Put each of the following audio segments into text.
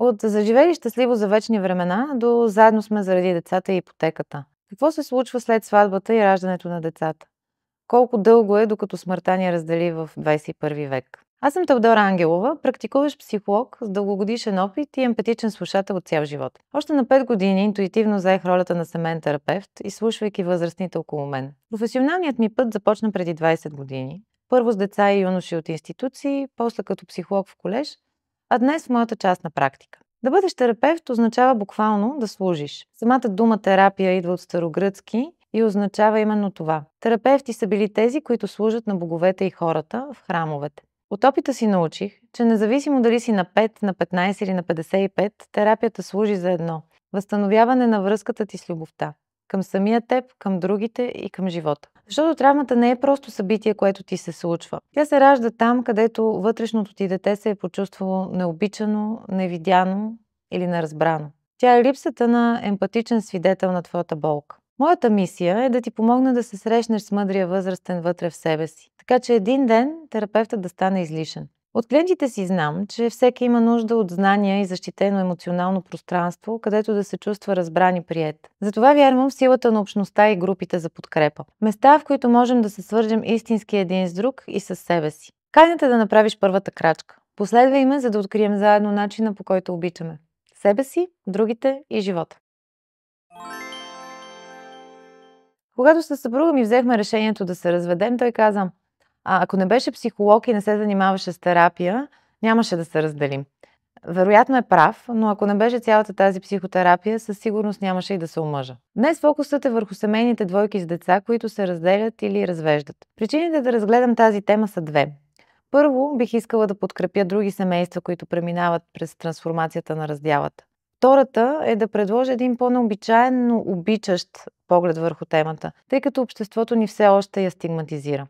От заживели щастливо за вечни времена до заедно сме заради децата и ипотеката. Какво се случва след сватбата и раждането на децата? Колко дълго е, докато смъртта ни раздели в 21 век? Аз съм Теодора Ангелова, практикуващ психолог с дългогодишен опит и емпатичен слушател от цял живот. Още на 5 години интуитивно заех ролята на семейен терапевт, изслушвайки възрастните около мен. Професионалният ми път започна преди 20 години. Първо с деца и юноши от институции, после като психолог в колеж, а днес в моята частна практика. Да бъдеш терапевт означава буквално да служиш. Самата дума терапия идва от старогръцки и означава именно това. Терапевти са били тези, които служат на боговете и хората в храмовете. От опита си научих, че независимо дали си на 5, на 15 или на 55, терапията служи за едно – възстановяване на връзката ти с любовта. Към самия теб, към другите и към живота. Защото травмата не е просто събитие, което ти се случва. Тя се ражда там, където вътрешното ти дете се е почувствало необичано, невидяно или неразбрано. Тя е липсата на емпатичен свидетел на твоята болка. Моята мисия е да ти помогна да се срещнеш с мъдрия възрастен вътре в себе си, така че един ден терапевтът да стане излишен. От клиентите си знам, че всеки има нужда от знания и защитено емоционално пространство, където да се чувства разбран и приет. Затова вярвам в силата на общността и групите за подкрепа. Места, в които можем да се свържем истински един с друг и със себе си. Кайната да направиш първата крачка. Последвай ме, за да открием заедно начина, по който обичаме себе си, другите и живота. Когато със съпруга ми взехме решението да се разведем, той каза: ако не беше психолог и не се занимаваше с терапия, нямаше да се разделим. Вероятно е прав, но ако не беше цялата тази психотерапия, със сигурност нямаше и да се омъжа. Днес фокусът е върху семейните двойки с деца, които се разделят или развеждат. Причините да разгледам тази тема са две. Първо, бих искала да подкрепя други семейства, които преминават през трансформацията на раздялата. Втората е да предложа един по-необичаен, но обичащ поглед върху темата, тъй като обществото ни все още я стигматизира.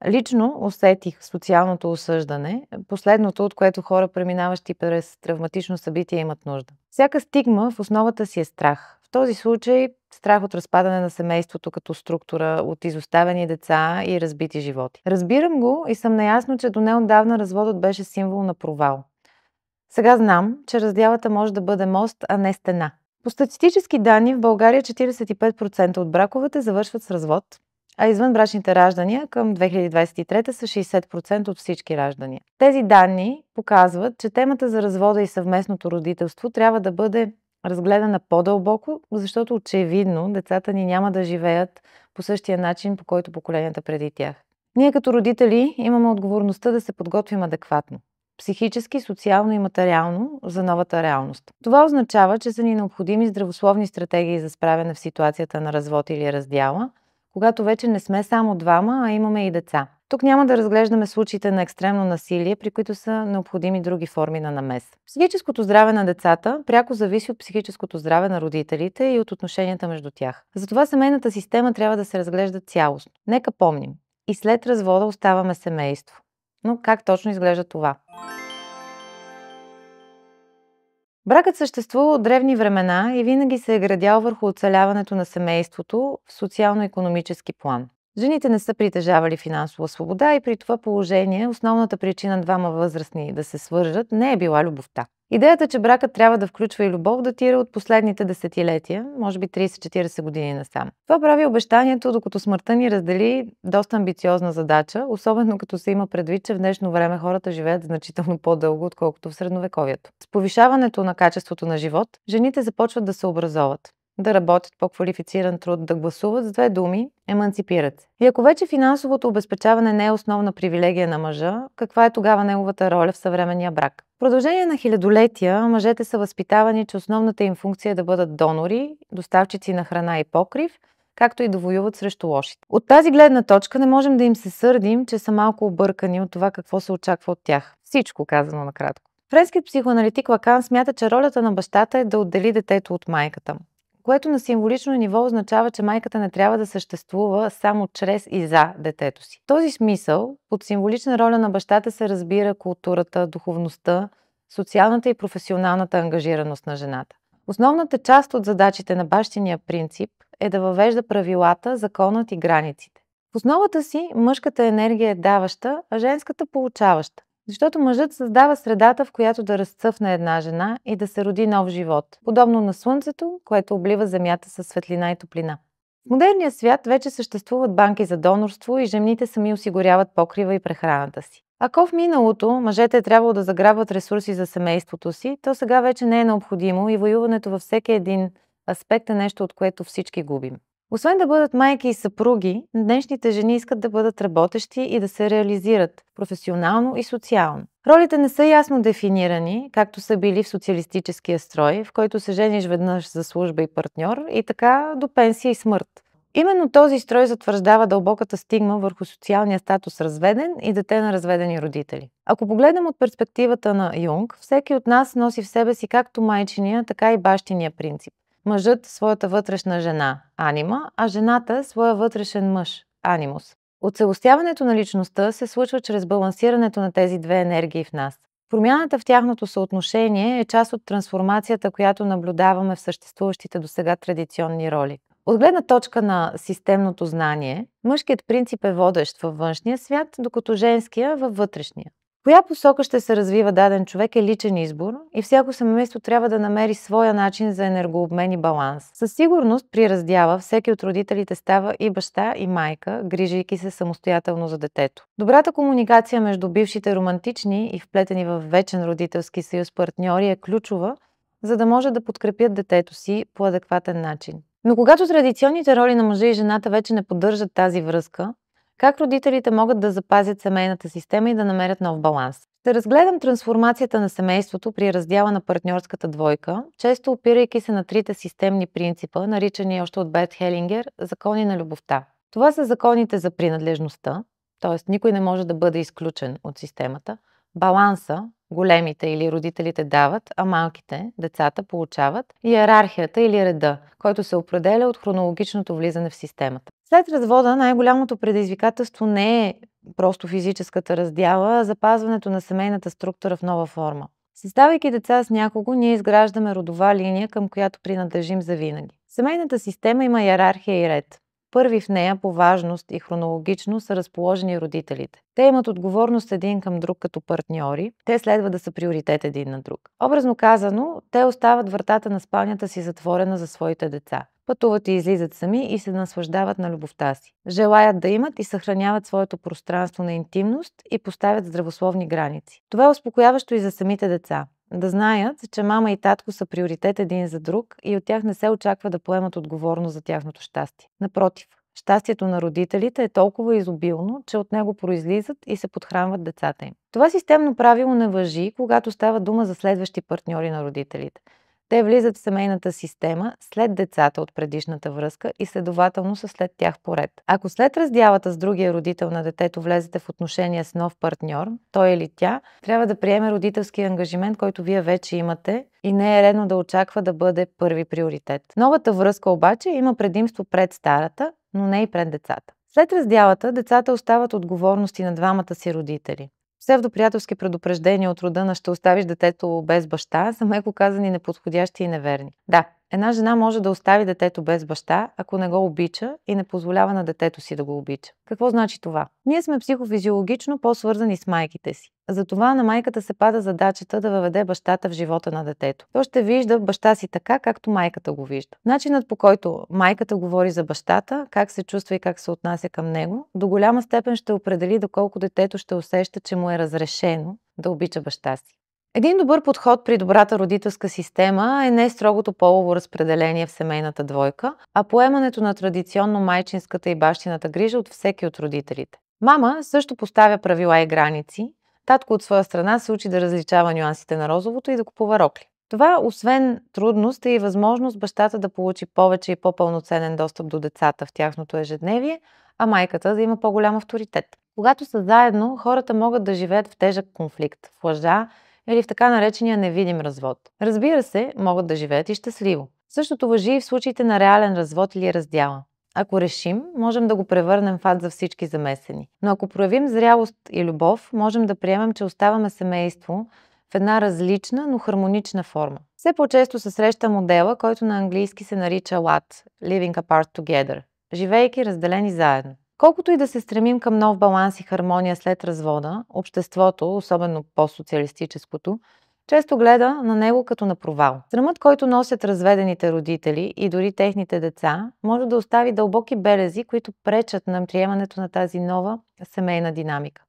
Лично усетих социалното осъждане, последното, от което хора, преминаващи през травматично събитие, имат нужда. Всяка стигма в основата си е страх. В този случай страх от разпадане на семейството като структура, от изоставени деца и разбити животи. Разбирам го и съм наясно, че до неотдавна разводът беше символ на провал. Сега знам, че раздялата може да бъде мост, а не стена. По статистически данни в България 45% от браковете завършват с развод, а извънбрачните раждания към 2023 са 60% от всички раждания. Тези данни показват, че темата за развода и съвместното родителство трябва да бъде разгледана по-дълбоко, защото очевидно децата ни няма да живеят по същия начин, по който поколенията преди тях. Ние като родители имаме отговорността да се подготвим адекватно. Психически, социално и материално за новата реалност. Това означава, че са ни необходими здравословни стратегии за справяне в ситуацията на развод или раздяла, когато вече не сме само двама, а имаме и деца. Тук няма да разглеждаме случаите на екстремно насилие, при които са необходими други форми на намес. Психическото здраве на децата пряко зависи от психическото здраве на родителите и от отношенията между тях. Затова семейната система трябва да се разглежда цялостно. Нека помним, и след развода оставаме семейство. Но как точно изглежда това? Бракът съществува от древни времена и винаги се е градял върху оцеляването на семейството в социално-икономически план. Жените не са притежавали финансова свобода и при това положение основната причина двама възрастни да се свържат не е била любовта. Идеята, че бракът трябва да включва и любов, датира от последните десетилетия, може би 30-40 години насам. Това прави обещанието, докато смъртта ни раздели, доста амбициозна задача, особено като се има предвид, че в днешно време хората живеят значително по-дълго, отколкото в средновековието. С повишаването на качеството на живот, жените започват да се образоват, да работят по-квалифициран труд, да гласуват, с две думи – еманципират се. И ако вече финансовото обезпечаване не е основна привилегия на мъжа, каква е тогава неговата роля в съвременния брак? В продължение на хилядолетия мъжете са възпитавани, че основната им функция е да бъдат донори, доставчици на храна и покрив, както и да воюват срещу лошите. От тази гледна точка не можем да им се сърдим, че са малко объркани от това какво се очаква от тях. Всичко казано накратко. Френският психоаналитик Лакан смята, че ролята на бащата е да отдели детето от майката, което на символично ниво означава, че майката не трябва да съществува само чрез и за детето си. В този смисъл, под символична роля на бащата се разбира културата, духовността, социалната и професионалната ангажираност на жената. Основната част от задачите на бащиния принцип е да въвежда правилата, законът и границите. В основата си мъжката енергия е даваща, а женската получаваща. Защото мъжът създава средата, в която да разцъфне една жена и да се роди нов живот, подобно на слънцето, което облива земята със светлина и топлина. В модерния свят вече съществуват банки за донорство и жените сами осигуряват покрива и прехраната си. Ако в миналото мъжете е трябвало да заграбват ресурси за семейството си, то сега вече не е необходимо и воюването във всеки един аспект е нещо, от което всички губим. Освен да бъдат майки и съпруги, днешните жени искат да бъдат работещи и да се реализират професионално и социално. Ролите не са ясно дефинирани, както са били в социалистическия строй, в който се жениш веднъж за служба и партньор и така до пенсия и смърт. Именно този строй затвърждава дълбоката стигма върху социалния статус разведен и дете на разведени родители. Ако погледнем от перспективата на Юнг, всеки от нас носи в себе си както майчиния, така и бащиния принцип. Мъжът своята вътрешна жена – анима, а жената своя вътрешен мъж – анимус. Оцелостяването на личността се случва чрез балансирането на тези две енергии в нас. Промяната в тяхното съотношение е част от трансформацията, която наблюдаваме в съществуващите досега традиционни роли. От гледна точка на системното знание, мъжкият принцип е водещ във външния свят, докато женския във вътрешния. Коя посока ще се развива даден човек е личен избор и всяко семейство трябва да намери своя начин за енергообмен и баланс. Със сигурност при раздяла всеки от родителите става и баща, и майка, грижейки се самостоятелно за детето. Добрата комуникация между бившите романтични и вплетени в вечен родителски съюз партньори е ключова, за да може да подкрепят детето си по адекватен начин. Но когато традиционните роли на мъжа и жената вече не поддържат тази връзка, как родителите могат да запазят семейната система и да намерят нов баланс? Ще разгледам трансформацията на семейството при раздяла на партньорската двойка, често опирайки се на трите системни принципа, наричани още от Берт Хелингер закони на любовта. Това са законите за принадлежността, т.е. никой не може да бъде изключен от системата, баланса, големите или родителите дават, а малките, децата, получават, и иерархията или реда, който се определя от хронологичното влизане в системата. След развода най-голямото предизвикателство не е просто физическата раздяла, а запазването на семейната структура в нова форма. Създавайки деца с някого, ние изграждаме родова линия, към която принадлежим завинаги. Семейната система има иерархия и ред. Първи в нея по важност и хронологично са разположени родителите. Те имат отговорност един към друг като партньори, те следва да са приоритет един на друг. Образно казано, те остават вратата на спалнята си затворена за своите деца. Пътуват и излизат сами и се наслаждават на любовта си. Желаят да имат и съхраняват своето пространство на интимност и поставят здравословни граници. Това е успокояващо и за самите деца. Да знаят, че мама и татко са приоритет един за друг и от тях не се очаква да поемат отговорност за тяхното щастие. Напротив, щастието на родителите е толкова изобилно, че от него произлизат и се подхранват децата им. Това системно правило не важи, когато става дума за следващи партньори на родителите. Те влизат в семейната система след децата от предишната връзка и следователно са след тях поред. Ако след раздялата с другия родител на детето влезете в отношения с нов партньор, той или тя трябва да приеме родителския ангажимент, който вие вече имате и не е редно да очаква да бъде първи приоритет. Новата връзка обаче има предимство пред старата, но не и пред децата. След раздялата децата остават отговорности на двамата си родители. Псевдоприятелски предупреждения от рода на ще оставиш детето без баща са меко казани неподходящи и неверни. Да, една жена може да остави детето без баща, ако не го обича и не позволява на детето си да го обича. Какво значи това? Ние сме психофизиологично по-свързани с майките си. Затова на майката се пада задачата да въведе бащата в живота на детето. То ще вижда баща си така, както майката го вижда. Начинът, по който майката говори за бащата, как се чувства и как се отнася към него, до голяма степен ще определи доколко детето ще усеща, че му е разрешено да обича баща си. Един добър подход при добрата родителска система е не строгото полово разпределение в семейната двойка, а поемането на традиционно майчинската и бащината грижа от всеки от родителите. Мама също поставя правила и граници, татко от своя страна се учи да различава нюансите на розовото и да купува рокли. Това, освен трудност, е и възможност бащата да получи повече и по-пълноценен достъп до децата в тяхното ежедневие, а майката да има по-голям авторитет. Когато са заедно, хората могат да живеят в тежък конфликт, в лъжа или в така наречения невидим развод. Разбира се, могат да живеят и щастливо. Същото важи и в случаите на реален развод или раздяла. Ако решим, можем да го превърнем в ад за всички замесени. Но ако проявим зрялост и любов, можем да приемем, че оставаме семейство в една различна, но хармонична форма. Все по-често се среща модела, който на английски се нарича LAT – Living Apart Together – живейки разделени заедно. Колкото и да се стремим към нов баланс и хармония след развода, обществото, особено постсоциалистическото, често гледа на него като на провал. Срамът, който носят разведените родители и дори техните деца, може да остави дълбоки белези, които пречат на приемането на тази нова семейна динамика.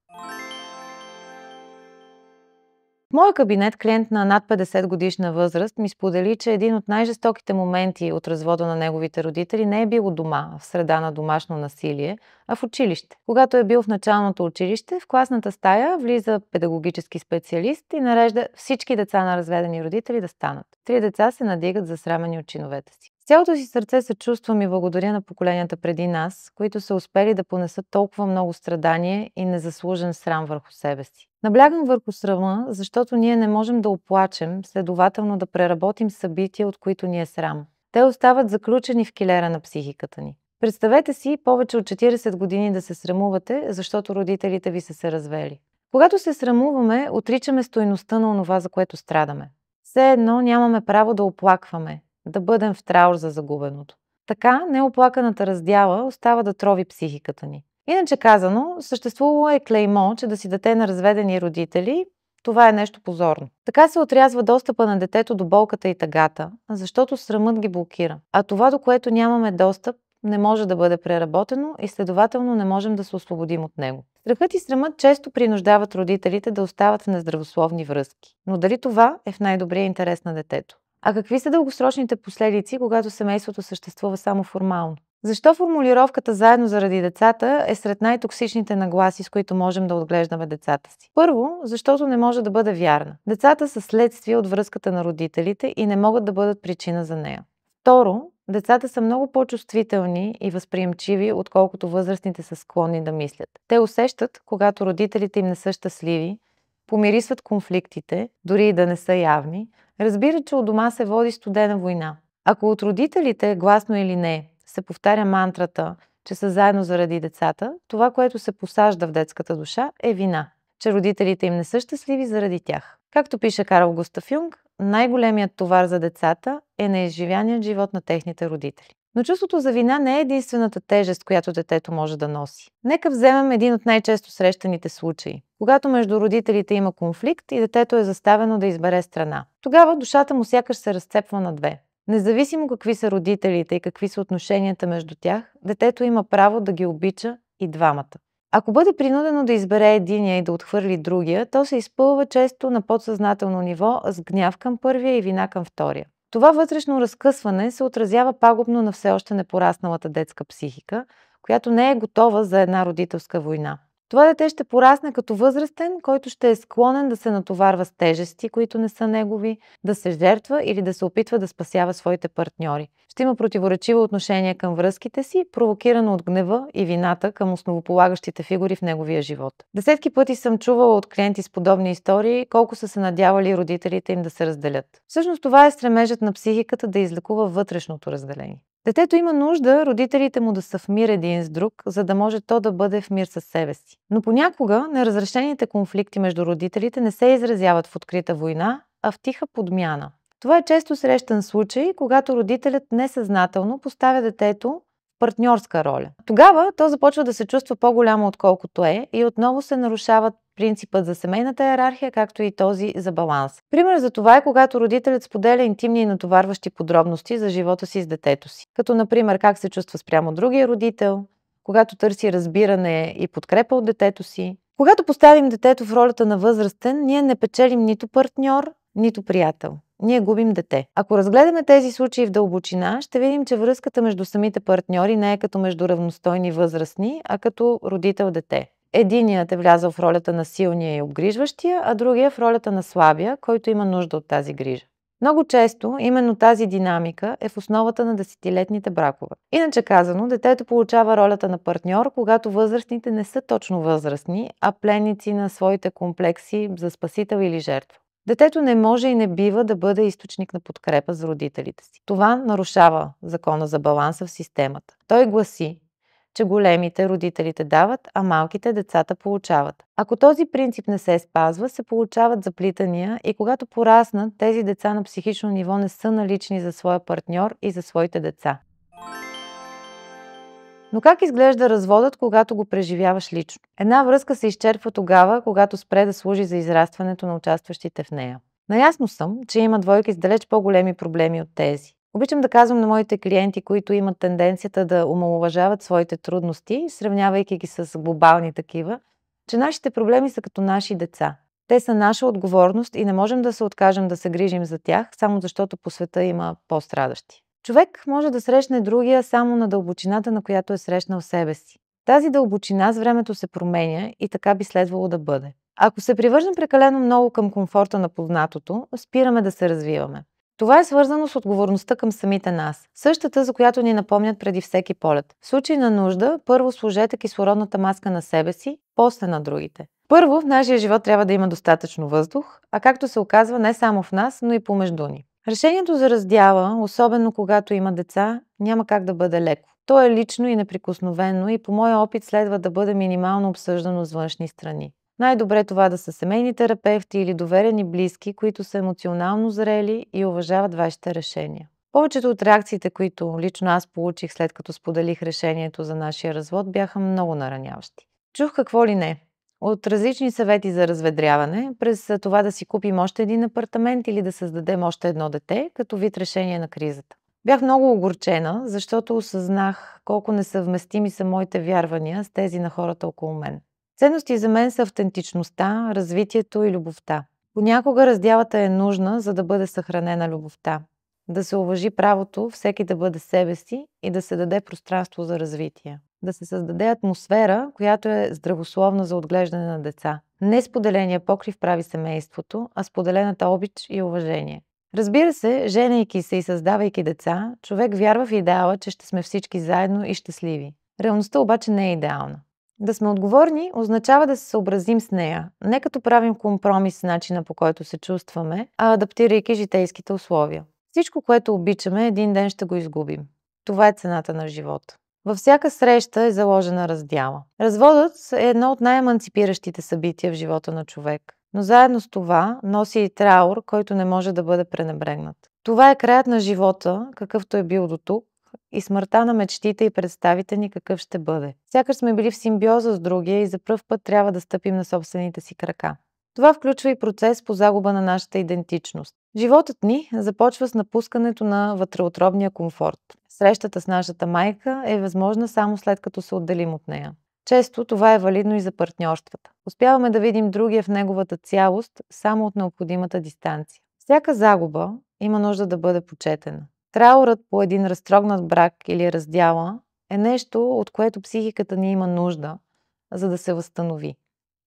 В моя кабинет клиент на над 50 годишна възраст ми сподели, че един от най-жестоките моменти от развода на неговите родители не е бил у дома, в среда на домашно насилие, а в училище. Когато е бил в началното училище, в класната стая влиза педагогически специалист и нарежда всички деца на разведени родители да станат. 3 деца се надигат засрамени от чиновете си. С цялото си сърце съчувствам и благодаря на поколенията преди нас, които са успели да понесат толкова много страдание и незаслужен срам върху себе си. Наблягам върху срама, защото ние не можем да оплачем, следователно да преработим събития, от които ни е срам. Те остават заключени в килера на психиката ни. Представете си повече от 40 години да се срамувате, защото родителите ви са се развели. Когато се срамуваме, отричаме стойността на онова, за което страдаме. Все едно нямаме право да оплакваме, да бъдем в траур за загубеното. Така неоплаканата раздяла остава да трови психиката ни. Иначе казано, съществувало е клеймо, че да си дете на разведени родители, това е нещо позорно. Така се отрязва достъпа на детето до болката и тъгата, защото срамът ги блокира. А това, до което нямаме достъп, не може да бъде преработено и следователно не можем да се освободим от него. Страхът и срамът често принуждават родителите да остават в нездравословни връзки. Но дали това е в най-добрия интерес на детето? А какви са дългосрочните последици, когато семейството съществува само формално? Защо формулировката заедно заради децата е сред най-токсичните нагласи, с които можем да отглеждаме децата си? Първо, защото не може да бъде вярна. Децата са следствие от връзката на родителите и не могат да бъдат причина за нея. Второ, децата са много по-чувствителни и възприемчиви, отколкото възрастните са склонни да мислят. Те усещат, когато родителите им не са щастливи, помирисват конфликтите, дори и да не са явни, разбират, че у дома се води студена война. Ако от родителите, гласно или не, се повтаря мантрата, че са заедно заради децата, това, което се посажда в детската душа, е вина, че родителите им не са щастливи заради тях. Както пише Карл Густав Юнг, най-големият товар за децата е неизживяният живот на техните родители. Но чувството за вина не е единствената тежест, която детето може да носи. Нека вземем един от най-често срещаните случаи. Когато между родителите има конфликт и детето е заставено да избере страна. Тогава душата му сякаш се разцепва на две. Независимо какви са родителите и какви са отношенията между тях, детето има право да ги обича и двамата. Ако бъде принудено да избере единия и да отхвърли другия, то се изпълва често на подсъзнателно ниво с гняв към първия и вина към втория. Това вътрешно разкъсване се отразява пагубно на все още непорасналата детска психика, която не е готова за една родителска война. Това дете ще порасне като възрастен, който ще е склонен да се натоварва с тежести, които не са негови, да се жертва или да се опитва да спасява своите партньори. Ще има противоречиво отношение към връзките си, провокирано от гнева и вината към основополагащите фигури в неговия живот. Десетки пъти съм чувала от клиенти с подобни истории, колко са се надявали родителите им да се разделят. Всъщност това е стремежът на психиката да излекува вътрешното разделение. Детето има нужда родителите му да са в мир един с друг, за да може то да бъде в мир със себе си. Но понякога неразрешените конфликти между родителите не се изразяват в открита война, а в тиха подмяна. Това е често срещан случай, когато родителят несъзнателно поставя детето в партньорска роля. Тогава то започва да се чувства по-голямо отколкото е и отново се нарушават принципът за семейната иерархия, както и този за баланс. Пример за това е, когато родителят споделя интимни и натоварващи подробности за живота си с детето си. Като например как се чувства спрямо другия родител, когато търси разбиране и подкрепа от детето си. Когато поставим детето в ролята на възрастен, ние не печелим нито партньор, нито приятел. Ние губим дете. Ако разгледаме тези случаи в дълбочина, ще видим, че връзката между самите партньори не е като между равностойни възрастни, а като родител-дете. Единият е влязъл в ролята на силния и обгрижващия, а другия в ролята на слабия, който има нужда от тази грижа. Много често именно тази динамика е в основата на десетилетните бракове. Иначе казано, детето получава ролята на партньор, когато възрастните не са точно възрастни, а пленници на своите комплекси за спасител или жертва. Детето не може и не бива да бъде източник на подкрепа за родителите си. Това нарушава закона за баланса в системата. Той гласи, че големите родителите дават, а малките децата получават. Ако този принцип не се спазва, се получават заплитания и когато пораснат, тези деца на психично ниво не са налични за своя партньор и за своите деца. Но как изглежда разводът, когато го преживяваш лично? Една връзка се изчерпва тогава, когато спре да служи за израстването на участващите в нея. Наясно съм, че има двойки с далеч по-големи проблеми от тези. Обичам да казвам на моите клиенти, които имат тенденцията да омаловажават своите трудности, сравнявайки ги с глобални такива, че нашите проблеми са като наши деца. Те са наша отговорност и не можем да се откажем да се грижим за тях, само защото по света има по-страдащи. Човек може да срещне другия само на дълбочината, на която е срещнал себе си. Тази дълбочина с времето се променя и така би следвало да бъде. Ако се привържем прекалено много към комфорта на познатото, спираме да се развиваме. Това е свързано с отговорността към самите нас. Същата, за която ни напомнят преди всеки полет. В случай на нужда, първо сложете кислородната маска на себе си, после на другите. Първо, в нашия живот трябва да има достатъчно въздух, а както се оказва не само в нас, но и помежду ни. Решението за раздяла, особено когато има деца, няма как да бъде леко. То е лично и неприкосновено и по моя опит следва да бъде минимално обсъждано с външни страни. Най-добре това да са семейни терапевти или доверени близки, които са емоционално зрели и уважават вашите решения. Повечето от реакциите, които лично аз получих след като споделих решението за нашия развод, бяха много нараняващи. Чух какво ли не. От различни съвети за разведряване, през това да си купим още един апартамент или да създадем още едно дете, като вид решение на кризата. Бях много огорчена, защото осъзнах колко несъвместими са моите вярвания с тези на хората около мен. Ценности за мен са автентичността, развитието и любовта. Понякога раздялата е нужна, за да бъде съхранена любовта. Да се уважи правото всеки да бъде себе си и да се даде пространство за развитие. Да се създаде атмосфера, която е здравословна за отглеждане на деца. Не споделения покрив прави семейството, а споделената обич и уважение. Разбира се, женейки се и създавайки деца, човек вярва в идеала, че ще сме всички заедно и щастливи. Реалността обаче не е идеална. Да сме отговорни означава да се съобразим с нея, не като правим компромис с начина, по който се чувстваме, а адаптирайки житейските условия. Всичко, което обичаме, един ден ще го изгубим. Това е цената на живота. Във всяка среща е заложена раздяла. Разводът е едно от най-еманципиращите събития в живота на човек. Но заедно с това носи и траур, който не може да бъде пренебрегнат. Това е краят на живота, какъвто е бил до тук, и смъртта на мечтите и представите ни какъв ще бъде. Сякаш сме били в симбиоза с другия и за пръв път трябва да стъпим на собствените си крака. Това включва и процес по загуба на нашата идентичност. Животът ни започва с напускането на вътреутробния комфорт. Срещата с нашата майка е възможна само след като се отделим от нея. Често това е валидно и за партньорствата. Успяваме да видим другия в неговата цялост само от необходимата дистанция. Всяка загуба има нужда да бъде почетена. Траурът по един разтрогнат брак или раздяла е нещо, от което психиката ни има нужда, за да се възстанови.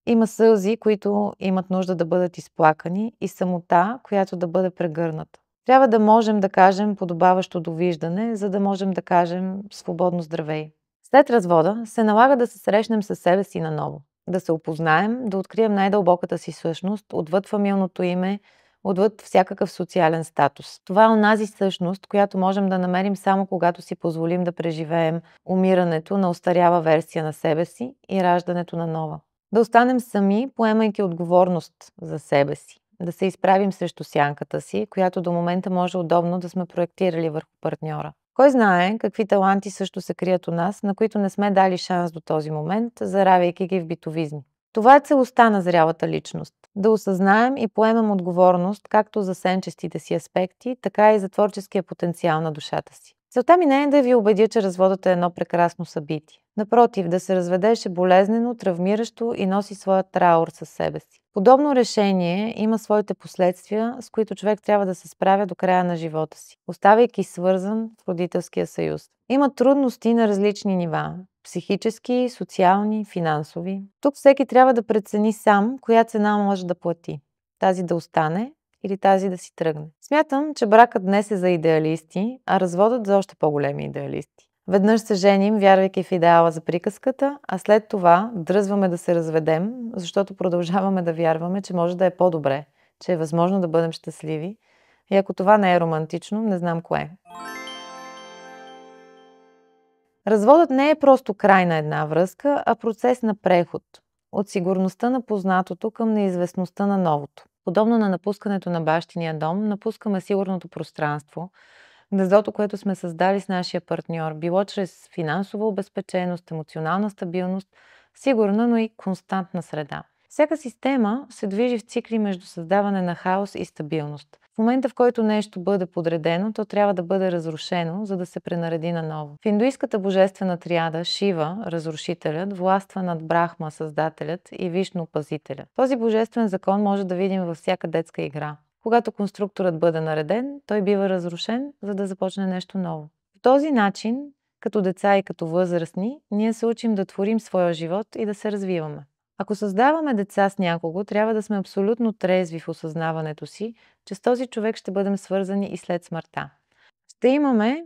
Има сълзи, които имат нужда да бъдат изплакани и самота, която да бъде прегърната. Трябва да можем да кажем подобаващо довиждане, за да можем да кажем свободно здравей. След развода се налага да се срещнем със себе си наново, да се опознаем, да открием най-дълбоката си същност, отвъд фамилното име, отвъд всякакъв социален статус. Това е онази същност, която можем да намерим само когато си позволим да преживеем умирането на остаряла версия на себе си и раждането на нова. Да останем сами, поемайки отговорност за себе си. Да се изправим срещу сянката си, която до момента може удобно да сме проектирали върху партньора. Кой знае какви таланти също се крият у нас, на които не сме дали шанс до този момент, заравяйки ги в битовизми. Това е целостта на зрялата личност. Да осъзнаем и поемем отговорност както за сенчестите си аспекти, така и за творческия потенциал на душата си. Целта ми не е да ви убедя, че разводът е едно прекрасно събитие. Напротив, да се разведеш е болезнено, травмиращо и носи своя траур със себе си. Подобно решение има своите последствия, с които човек трябва да се справя до края на живота си, оставайки свързан в родителския съюз. Има трудности на различни нива – психически, социални, финансови. Тук всеки трябва да прецени сам коя цена може да плати. Тази да остане или тази да си тръгне. Смятам, че бракът днес е за идеалисти, а разводът за още по-големи идеалисти. Веднъж се женим, вярвайки в идеала за приказката, а след това дръзваме да се разведем, защото продължаваме да вярваме, че може да е по-добре, че е възможно да бъдем щастливи. И ако това не е романтично, не знам кое. Разводът не е просто край на една връзка, а процес на преход. От сигурността на познатото към неизвестността на новото. Подобно на напускането на бащиния дом, напускаме сигурното пространство, Гнездото, което сме създали с нашия партньор, било чрез финансова обезпеченост, емоционална стабилност, сигурна, но и константна среда. Всяка система се движи в цикли между създаване на хаос и стабилност. В момента, в който нещо бъде подредено, то трябва да бъде разрушено, за да се пренареди наново. В индуистката божествена триада Шива, разрушителят, властва над Брахма, създателят, и Вишну, пазителят. Този божествен закон може да видим във всяка детска игра. Когато конструкторът бъде нареден, той бива разрушен, за да започне нещо ново. По този начин, като деца и като възрастни, ние се учим да творим своя живот и да се развиваме. Ако създаваме деца с някого, трябва да сме абсолютно трезви в осъзнаването си, че с този човек ще бъдем свързани и след смъртта. Ще имаме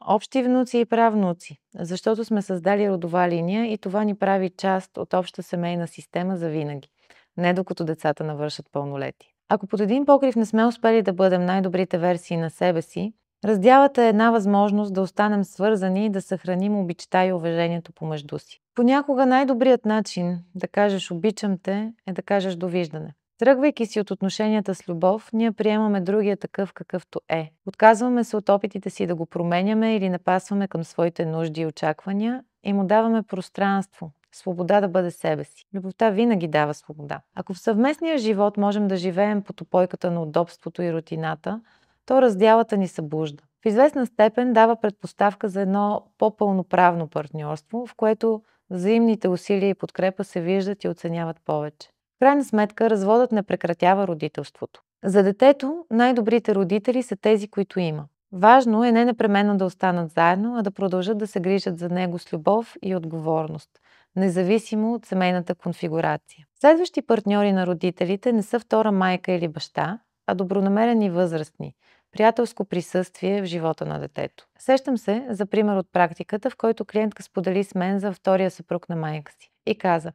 общи внуци и правнуци, защото сме създали родова линия и това ни прави част от обща семейна система за винаги, не докато децата навършат пълнолетие. Ако под един покрив не сме успели да бъдем най-добрите версии на себе си, раздялата е една възможност да останем свързани и да съхраним обичта и уважението помежду си. Понякога най-добрият начин да кажеш обичам те е да кажеш довиждане. Тръгвайки си от отношенията с любов, ние приемаме другия такъв какъвто е. Отказваме се от опитите си да го променяме или напасваме към своите нужди и очаквания и му даваме пространство, свобода да бъде себе си. Любовта винаги дава свобода. Ако в съвместния живот можем да живеем под опойката на удобството и рутината, то раздялата ни събужда. В известна степен дава предпоставка за едно по-пълноправно партньорство, в което взаимните усилия и подкрепа се виждат и оценяват повече. В крайна сметка, разводът не прекратява родителството. За детето най-добрите родители са тези, които има. Важно е не непременно да останат заедно, а да продължат да се грижат за него с любов и отговорност, независимо от семейната конфигурация. Следващи партньори на родителите не са втора майка или баща, а добронамерени възрастни, приятелско присъствие в живота на детето. Сещам се за пример от практиката, в който клиентка сподели с мен за втория съпруг на майка си и каза: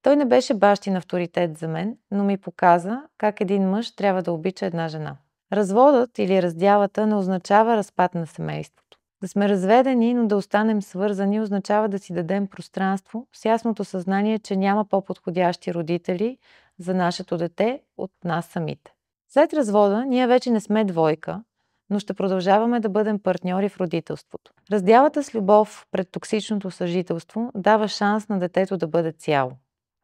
той не беше бащин авторитет за мен, но ми показа как един мъж трябва да обича една жена. Разводът или раздялата не означава разпад на семейството. Да сме разведени, но да останем свързани, означава да си дадем пространство с ясното съзнание, че няма по-подходящи родители за нашето дете от нас самите. След развода ние вече не сме двойка, но ще продължаваме да бъдем партньори в родителството. Раздялата с любов пред токсичното съжителство дава шанс на детето да бъде цяло.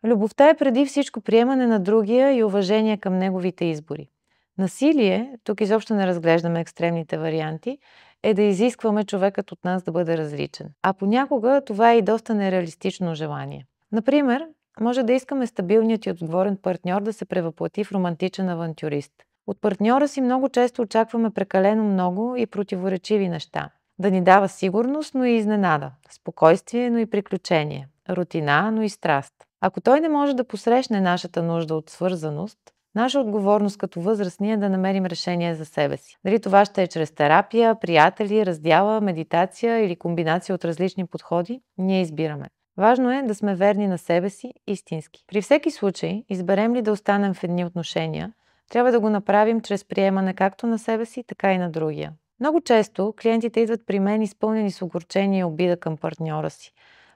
Любовта е преди всичко приемане на другия и уважение към неговите избори. Насилие, тук изобщо не разглеждаме екстремните варианти, е да изискваме човекът от нас да бъде различен. А понякога това е и доста нереалистично желание. Например, може да искаме стабилният и отговорен партньор да се превъплати в романтичен авантюрист. От партньора си много често очакваме прекалено много и противоречиви неща. Да ни дава сигурност, но и изненада, спокойствие, но и приключение, рутина, но и страст. Ако той не може да посрещне нашата нужда от свързаност, наша отговорност като възрастни е да намерим решение за себе си. Дали това ще е чрез терапия, приятели, раздяла, медитация или комбинация от различни подходи, ние избираме. Важно е да сме верни на себе си истински. При всеки случай, изберем ли да останем в едни отношения, трябва да го направим чрез приемане както на себе си, така и на другия. Много често клиентите идват при мен изпълнени с огорчение и обида към партньора си,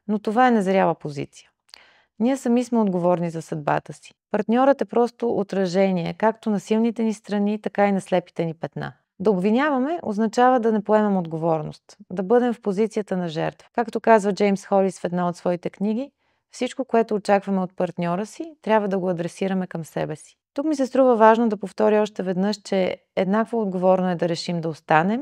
но това е незряла позиция. Ние сами сме отговорни за съдбата си. Партньорът е просто отражение, както на силните ни страни, така и на слепите ни петна. Да обвиняваме означава да не поемем отговорност, да бъдем в позицията на жертва. Както казва Джеймс Холис в една от своите книги, всичко, което очакваме от партньора си, трябва да го адресираме към себе си. Тук ми се струва важно да повторя още веднъж, че еднакво отговорно е да решим да останем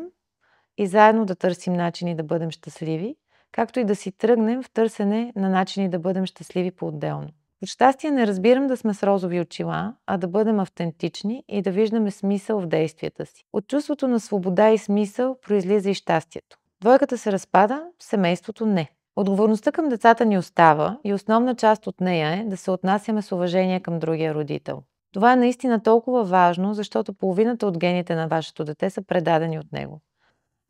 и заедно да търсим начини да бъдем щастливи, както и да си тръгнем в търсене на начини да бъдем щастливи по-отделно. От щастие не разбирам да сме с розови очила, а да бъдем автентични и да виждаме смисъл в действията си. От чувството на свобода и смисъл произлиза и щастието. Двойката се разпада, семейството не. Отговорността към децата ни остава и основна част от нея е да се отнасяме с уважение към другия родител. Това е наистина толкова важно, защото половината от гените на вашето дете са предадени от него.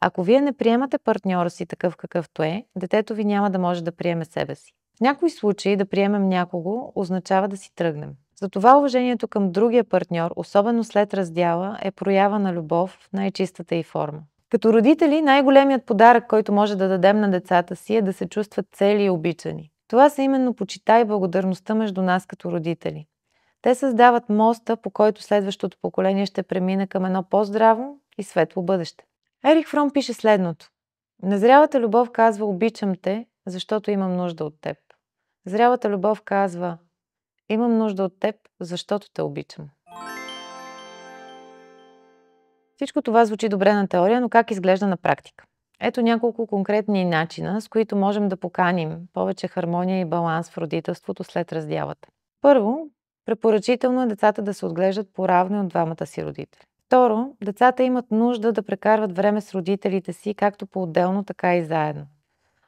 Ако вие не приемате партньора си такъв какъвто е, детето ви няма да може да приеме себе си. В някои случаи да приемем някого означава да си тръгнем. Затова уважението към другия партньор, особено след раздяла, е проява на любов в най-чистата й форма. Като родители, най-големият подарък, който може да дадем на децата си, е да се чувстват цели и обичани. Това са именно почита и благодарността между нас като родители. Те създават моста, по който следващото поколение ще премине към едно по-здраво и светло бъдеще. Ерих Фром пише следното. Незрялата любов казва обичам те, защото имам нужда от теб. Зрялата любов казва имам нужда от теб, защото те обичам. Всичко това звучи добре на теория, но как изглежда на практика? Ето няколко конкретни начина, с които можем да поканим повече хармония и баланс в родителството след раздялата. Първо, препоръчително е децата да се отглеждат по-равно от двамата си родители. Второ, децата имат нужда да прекарват време с родителите си, както по-отделно, така и заедно.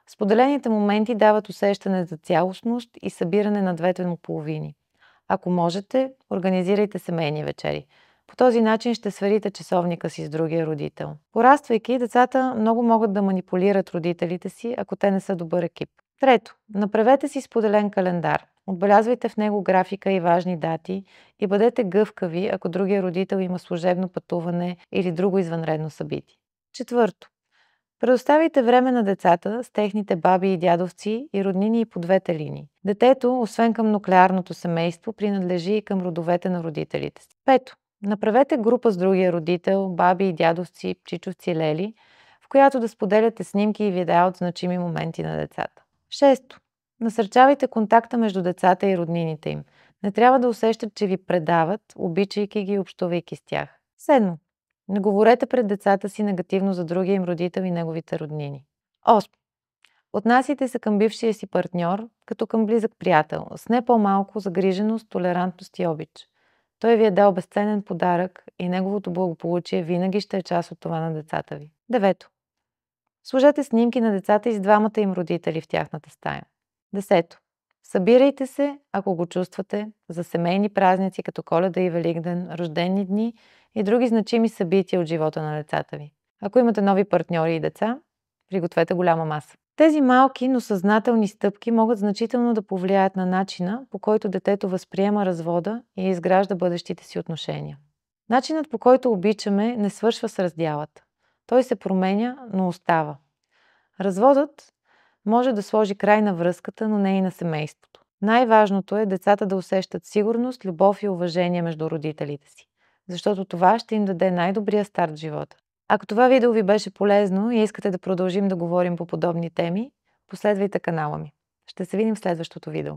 Споделените моменти дават усещане за цялостност и събиране на двете му половини. Ако можете, организирайте семейни вечери. По този начин ще сверите часовника си с другия родител. Пораствайки, децата много могат да манипулират родителите си, ако те не са добър екип. Трето, направете си споделен календар. Отбелязвайте в него графика и важни дати и бъдете гъвкави, ако другия родител има служебно пътуване или друго извънредно събитие. Четвърто, предоставяйте време на децата с техните баби и дядовци и роднини и по двете линии. Детето, освен към нуклеарното семейство, принадлежи и към родовете на родителите си. Пето, направете група с другия родител, баби и дядовци, чичовци, лели, в която да споделяте снимки и видеа от значими моменти на децата. Шесто, насърчавайте контакта между децата и роднините им. Не трябва да усещат, че ви предават, обичайки ги и общувайки с тях. Седмо, не говорете пред децата си негативно за другия им родител и неговите роднини. Осмо, отнасяйте се към бившия си партньор като към близък приятел, с не по-малко загриженост, толерантност и обич. Той ви е дал безценен подарък и неговото благополучие винаги ще е част от това на децата ви. Девето, сложете снимки на децата и с двамата им родители в тяхната стая. Десето, събирайте се, ако го чувствате, за семейни празници като Коледа и Великден, рождени дни и други значими събития от живота на децата ви. Ако имате нови партньори и деца, пригответе голяма маса. Тези малки, но съзнателни стъпки могат значително да повлияят на начина, по който детето възприема развода и изгражда бъдещите си отношения. Начинът, по който обичаме, не свършва с раздялата. Той се променя, но остава. Разводът може да сложи край на връзката, но не и на семейството. Най-важното е децата да усещат сигурност, любов и уважение между родителите си, защото това ще им даде най-добрия старт в живота. Ако това видео ви беше полезно и искате да продължим да говорим по подобни теми, последвайте канала ми. Ще се видим в следващото видео.